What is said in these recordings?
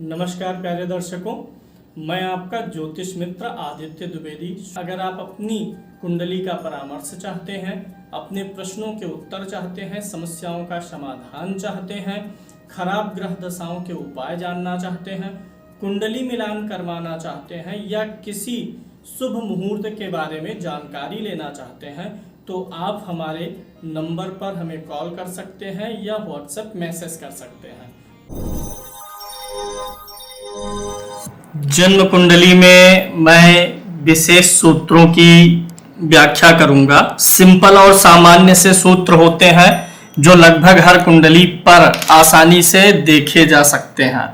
नमस्कार प्यारे दर्शकों, मैं आपका ज्योतिष मित्र आदित्य द्विवेदी। अगर आप अपनी कुंडली का परामर्श चाहते हैं, अपने प्रश्नों के उत्तर चाहते हैं, समस्याओं का समाधान चाहते हैं, खराब ग्रह दशाओं के उपाय जानना चाहते हैं, कुंडली मिलान करवाना चाहते हैं या किसी शुभ मुहूर्त के बारे में जानकारी लेना चाहते हैं, तो आप हमारे नंबर पर हमें कॉल कर सकते हैं या व्हाट्सएप मैसेज कर सकते हैं। जन्म कुंडली में मैं विशेष सूत्रों की व्याख्या करूंगा। सिंपल और सामान्य से सूत्र होते हैं जो लगभग हर कुंडली पर आसानी से देखे जा सकते हैं।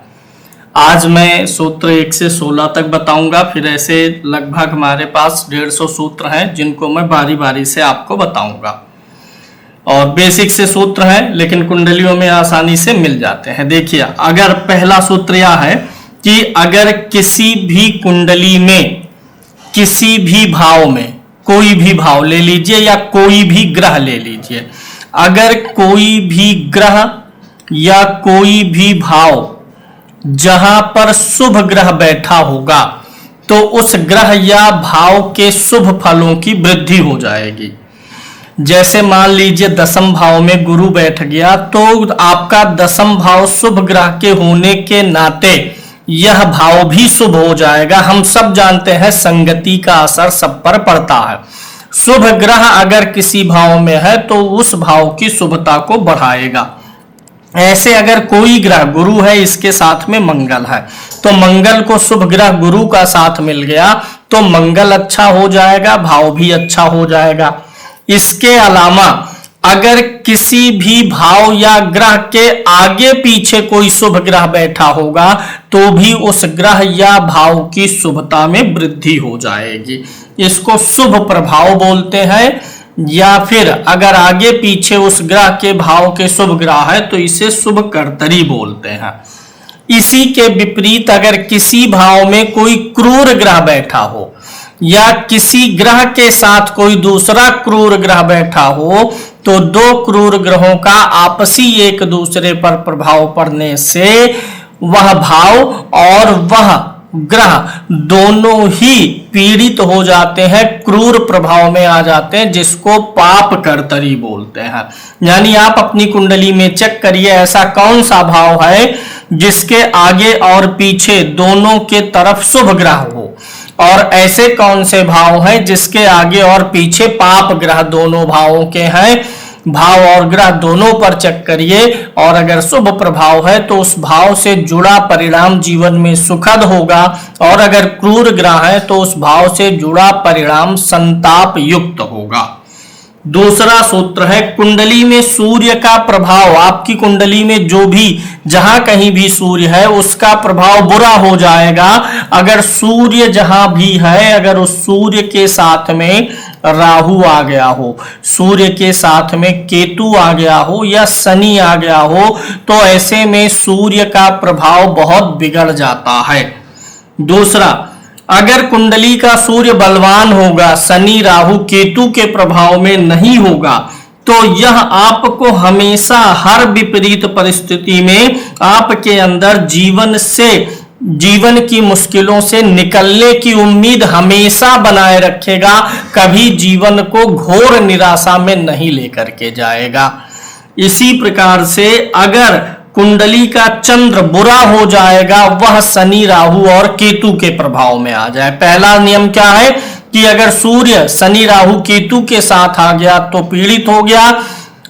आज मैं सूत्र 1 से 16 तक बताऊंगा, फिर ऐसे लगभग हमारे पास 150 सूत्र हैं जिनको मैं बारी बारी से आपको बताऊंगा। और बेसिक से सूत्र हैं लेकिन कुंडलियों में आसानी से मिल जाते हैं। देखिए, अगर पहला सूत्र यह है कि अगर किसी भी कुंडली में किसी भी भाव में, कोई भी भाव ले लीजिए या कोई भी ग्रह ले लीजिए, अगर कोई भी ग्रह या कोई भी भाव जहां पर शुभ ग्रह बैठा होगा तो उस ग्रह या भाव के शुभ फलों की वृद्धि हो जाएगी। जैसे मान लीजिए दसम भाव में गुरु बैठ गया तो आपका दसम भाव शुभ ग्रह के होने के नाते यह भाव भी शुभ हो जाएगा। हम सब जानते हैं संगति का असर सब पर पड़ता है। शुभ ग्रह अगर किसी भाव में है तो उस भाव की शुभता को बढ़ाएगा। ऐसे अगर कोई ग्रह, गुरु है इसके साथ में मंगल है, तो मंगल को शुभ ग्रह गुरु का साथ मिल गया तो मंगल अच्छा हो जाएगा, भाव भी अच्छा हो जाएगा। इसके अलावा अगर किसी भी भाव या ग्रह के आगे पीछे कोई शुभ ग्रह बैठा होगा तो भी उस ग्रह या भाव की शुभता में वृद्धि हो जाएगी। इसको शुभ प्रभाव बोलते हैं, या फिर अगर आगे पीछे उस ग्रह के भाव के शुभ ग्रह है तो इसे शुभ कर्तरी बोलते हैं। इसी के विपरीत अगर किसी भाव में कोई क्रूर ग्रह बैठा हो या किसी ग्रह के साथ कोई दूसरा क्रूर ग्रह बैठा हो तो दो क्रूर ग्रहों का आपसी एक दूसरे पर प्रभाव पड़ने से वह भाव और वह ग्रह दोनों ही पीड़ित हो जाते हैं, क्रूर प्रभाव में आ जाते हैं, जिसको पाप कर्तरी बोलते हैं। यानी आप अपनी कुंडली में चेक करिए ऐसा कौन सा भाव है जिसके आगे और पीछे दोनों के तरफ शुभ ग्रह हो, और ऐसे कौन से भाव हैं जिसके आगे और पीछे पाप ग्रह दोनों भावों के हैं। भाव और ग्रह दोनों पर चेक करिए, और अगर शुभ प्रभाव है तो उस भाव से जुड़ा परिणाम जीवन में सुखद होगा, और अगर क्रूर ग्रह है तो उस भाव से जुड़ा परिणाम संताप युक्त होगा। दूसरा सूत्र है कुंडली में सूर्य का प्रभाव। आपकी कुंडली में जो भी जहां कहीं भी सूर्य है उसका प्रभाव बुरा हो जाएगा। अगर सूर्य जहां भी है, अगर उस सूर्य के साथ में राहु आ गया हो, सूर्य के साथ में केतु आ गया हो या शनि आ गया हो, तो ऐसे में सूर्य का प्रभाव बहुत बिगड़ जाता है। दूसरा, अगर कुंडली का सूर्य बलवान होगा, शनि राहु केतु के प्रभाव में नहीं होगा, तो यह आपको हमेशा हर विपरीत परिस्थिति में आपके अंदर जीवन की मुश्किलों से निकलने की उम्मीद हमेशा बनाए रखेगा, कभी जीवन को घोर निराशा में नहीं लेकर के जाएगा। इसी प्रकार से अगर कुंडली का चंद्र बुरा हो जाएगा, वह शनि राहु और केतु के प्रभाव में आ जाए। पहला नियम क्या है कि अगर सूर्य शनि राहु केतु के साथ आ गया तो पीड़ित हो गया।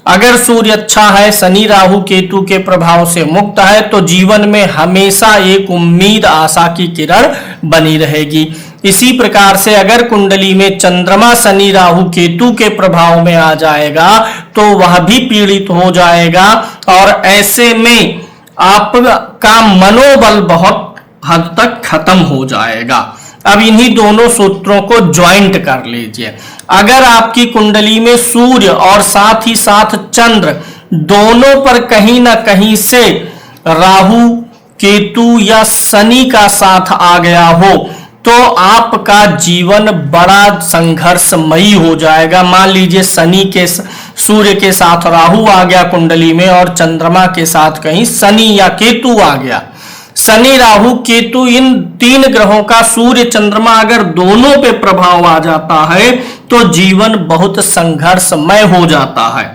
अगर सूर्य अच्छा है, शनि राहु केतु के प्रभाव से मुक्त है, तो जीवन में हमेशा एक उम्मीद आशा की किरण बनी रहेगी। इसी प्रकार से अगर कुंडली में चंद्रमा शनि राहु केतु के प्रभाव में आ जाएगा तो वह भी पीड़ित हो जाएगा, और ऐसे में आपका मनोबल बहुत हद तक खत्म हो जाएगा। अब इन्हीं दोनों सूत्रों को ज्वाइंट कर लीजिए। अगर आपकी कुंडली में सूर्य और साथ ही साथ चंद्र दोनों पर कहीं ना कहीं से राहु केतु या शनि का साथ आ गया हो तो आपका जीवन बड़ा संघर्षमयी हो जाएगा। मान लीजिए सूर्य के साथ राहु आ गया कुंडली में और चंद्रमा के साथ कहीं शनि या केतु आ गया, शनि राहु केतु इन 3 ग्रहों का सूर्य चंद्रमा अगर दोनों पे प्रभाव आ जाता है तो जीवन बहुत संघर्षमय हो जाता है।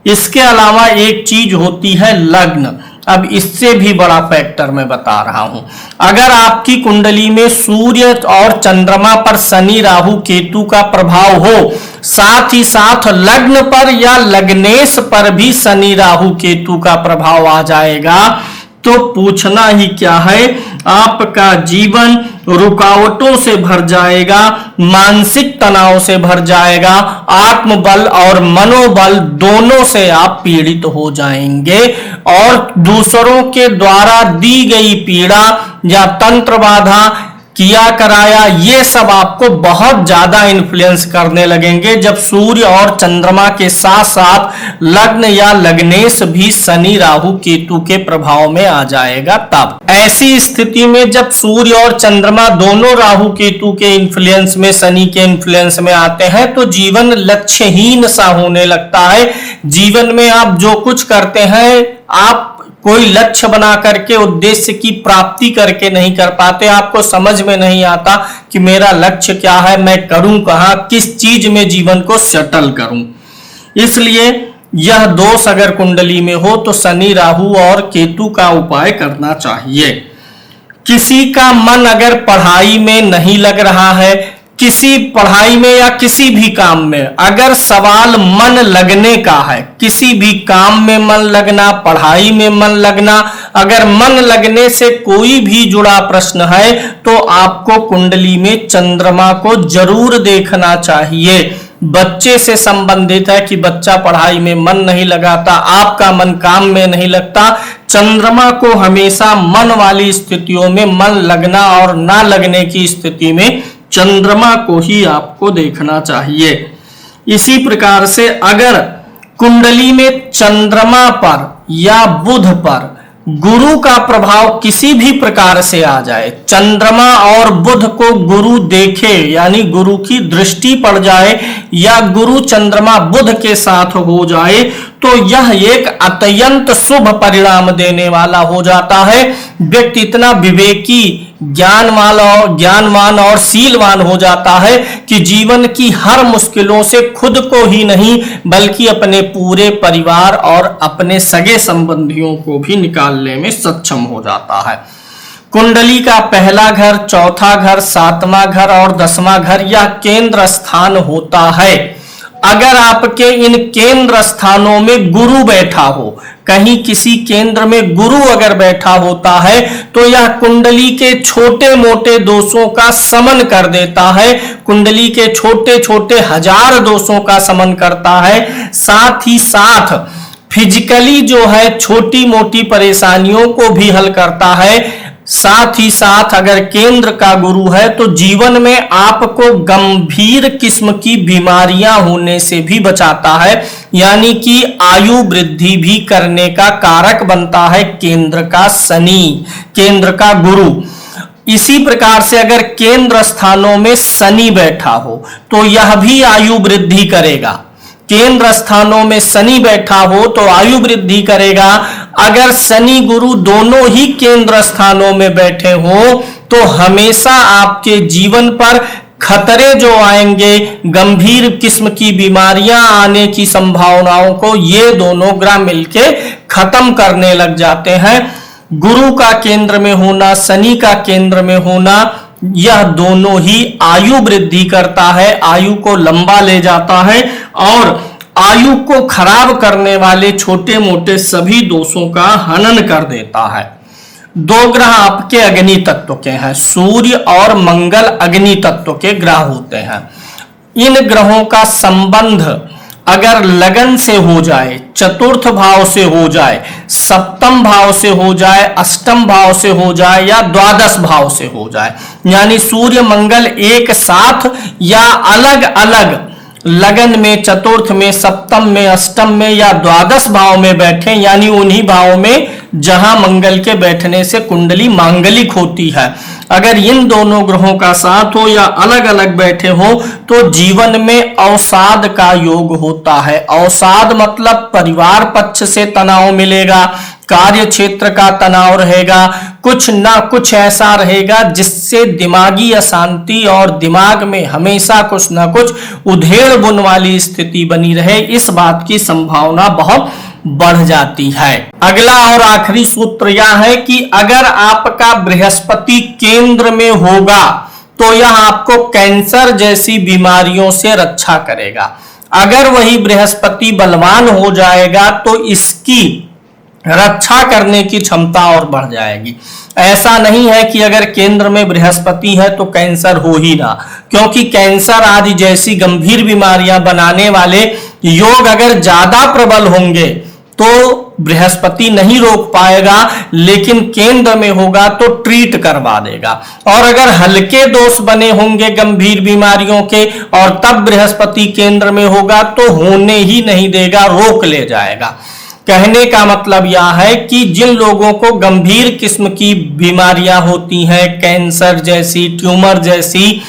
इसके अलावा एक चीज होती है लग्न। अब इससे भी बड़ा फैक्टर मैं बता रहा हूं। अगर आपकी कुंडली में सूर्य और चंद्रमा पर शनि राहु केतु का प्रभाव हो, साथ ही साथ लग्न पर या लग्नेश पर भी शनि राहु केतु का प्रभाव आ जाएगा, तो पूछना ही क्या है, आपका जीवन रुकावटों से भर जाएगा, मानसिक तनाव से भर जाएगा, आत्मबल और मनोबल दोनों से आप पीड़ित हो जाएंगे और दूसरों के द्वारा दी गई पीड़ा या तंत्र बाधा किया कराया ये सब आपको बहुत ज्यादा इन्फ्लुएंस करने लगेंगे जब सूर्य और चंद्रमा के साथ साथ लग्न या लग्नेश भी शनि राहु केतु के प्रभाव में आ जाएगा। तब ऐसी स्थिति में जब सूर्य और चंद्रमा दोनों राहु केतु के इन्फ्लुएंस में, शनि के इन्फ्लुएंस में आते हैं तो जीवन लक्ष्यहीन सा होने लगता है। जीवन में आप जो कुछ करते हैं, आप कोई लक्ष्य बना करके उद्देश्य की प्राप्ति करके नहीं कर पाते। आपको समझ में नहीं आता कि मेरा लक्ष्य क्या है, मैं करूं कहां, किस चीज में जीवन को सेटल करूं। इसलिए यह दोष अगर कुंडली में हो तो शनि राहु और केतु का उपाय करना चाहिए। किसी का मन अगर पढ़ाई में नहीं लग रहा है, किसी पढ़ाई में या किसी भी काम में अगर सवाल मन लगने का है, किसी भी काम में मन लगना, पढ़ाई में मन लगना, अगर मन लगने से कोई भी जुड़ा प्रश्न है तो आपको कुंडली में चंद्रमा को जरूर देखना चाहिए। बच्चे से संबंधित है कि बच्चा पढ़ाई में मन नहीं लगाता, आपका मन काम में नहीं लगता, चंद्रमा को हमेशा मन वाली स्थितियों में मन लगना और ना लगने की स्थिति में चंद्रमा को ही आपको देखना चाहिए। इसी प्रकार से अगर कुंडली में चंद्रमा पर या बुध पर गुरु का प्रभाव किसी भी प्रकार से आ जाए, चंद्रमा और बुध को गुरु देखे यानी गुरु की दृष्टि पड़ जाए या गुरु चंद्रमा बुध के साथ हो जाए तो यह एक अत्यंत शुभ परिणाम देने वाला हो जाता है। व्यक्ति इतना विवेकी, ज्ञानवान और शीलवान हो जाता है कि जीवन की हर मुश्किलों से खुद को ही नहीं बल्कि अपने पूरे परिवार और अपने सगे संबंधियों को भी निकालने में सक्षम हो जाता है। कुंडली का पहला घर, चौथा घर, 7वां घर और 10वां घर यह केंद्र स्थान होता है। अगर आपके इन केंद्र स्थानों में गुरु बैठा हो, कहीं किसी केंद्र में गुरु अगर बैठा होता है तो यह कुंडली के छोटे मोटे दोषों का समन कर देता है, कुंडली के छोटे छोटे 1000 दोषों का समन करता है। साथ ही साथ फिजिकली जो है छोटी मोटी परेशानियों को भी हल करता है। साथ ही साथ अगर केंद्र का गुरु है तो जीवन में आपको गंभीर किस्म की बीमारियां होने से भी बचाता है, यानी कि आयु वृद्धि भी करने का कारक बनता है केंद्र का शनि, केंद्र का गुरु। इसी प्रकार से अगर केंद्र स्थानों में शनि बैठा हो तो यह भी आयु वृद्धि करेगा। केंद्र स्थानों में शनि बैठा हो तो आयु वृद्धि करेगा। अगर शनि गुरु दोनों ही केंद्र स्थानों में बैठे हो तो हमेशा आपके जीवन पर खतरे जो आएंगे, गंभीर किस्म की बीमारियां आने की संभावनाओं को ये दोनों ग्रह मिलके खत्म करने लग जाते हैं। गुरु का केंद्र में होना, शनि का केंद्र में होना, यह दोनों ही आयु वृद्धि करता है, आयु को लंबा ले जाता है और आयु को खराब करने वाले छोटे मोटे सभी दोषों का हनन कर देता है। 2 ग्रह आपके अग्नि तत्व के हैं, सूर्य और मंगल अग्नि तत्व के ग्रह होते हैं। इन ग्रहों का संबंध अगर लगन से हो जाए, चतुर्थ भाव से हो जाए, सप्तम भाव से हो जाए, अष्टम भाव से हो जाए या द्वादश भाव से हो जाए, यानी सूर्य मंगल एक साथ या अलग अलग लगन में, चतुर्थ में, सप्तम में, अष्टम में या द्वादश भाव में बैठे, यानी उन्हीं भाव में जहां मंगल के बैठने से कुंडली मांगलिक होती है। अगर इन दोनों ग्रहों का साथ हो या अलग अलग बैठे हो तो जीवन में अवसाद का योग होता है। अवसाद मतलब परिवार पक्ष से तनाव मिलेगा, कार्य क्षेत्र का तनाव रहेगा, कुछ ना कुछ ऐसा रहेगा जिससे दिमागी अशांति और दिमाग में हमेशा कुछ ना कुछ उधेड़ बुन वाली स्थिति बनी रहे, इस बात की संभावना बहुत बढ़ जाती है। अगला और आखिरी सूत्र यह है कि अगर आपका बृहस्पति केंद्र में होगा तो यह आपको कैंसर जैसी बीमारियों से रक्षा करेगा। अगर वही बृहस्पति बलवान हो जाएगा तो इसकी रक्षा करने की क्षमता और बढ़ जाएगी। ऐसा नहीं है कि अगर केंद्र में बृहस्पति है तो कैंसर हो ही ना, क्योंकि कैंसर आदि जैसी गंभीर बीमारियां बनाने वाले योग अगर ज्यादा प्रबल होंगे तो बृहस्पति नहीं रोक पाएगा, लेकिन केंद्र में होगा तो ट्रीट करवा देगा। और अगर हल्के दोष बने होंगे गंभीर बीमारियों के और तब बृहस्पति केंद्र में होगा तो होने ही नहीं देगा, रोक ले जाएगा। कहने का मतलब यह है कि जिन लोगों को गंभीर किस्म की बीमारियां होती हैं, कैंसर जैसी, ट्यूमर जैसी,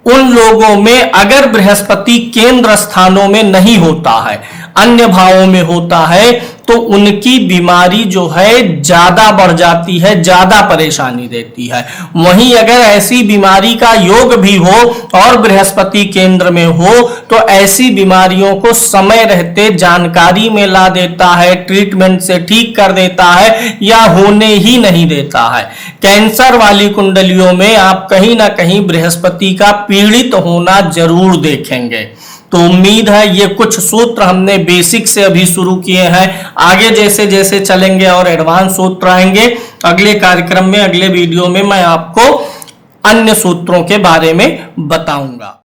उन लोगों में अगर बृहस्पति केंद्र स्थानों में नहीं होता है, अन्य भावों में होता है, तो उनकी बीमारी जो है ज्यादा बढ़ जाती है, ज्यादा परेशानी देती है। वहीं अगर ऐसी बीमारी का योग भी हो और बृहस्पति केंद्र में हो तो ऐसी बीमारियों को समय रहते जानकारी में ला देता है, ट्रीटमेंट से ठीक कर देता है या होने ही नहीं देता है। कैंसर वाली कुंडलियों में आप कहीं ना कहीं बृहस्पति का पीड़ित होना जरूर देखेंगे। तो उम्मीद है ये कुछ सूत्र हमने बेसिक से अभी शुरू किए हैं, आगे जैसे जैसे चलेंगे और एडवांस सूत्र आएंगे। अगले कार्यक्रम में, अगले वीडियो में मैं आपको अन्य सूत्रों के बारे में बताऊंगा।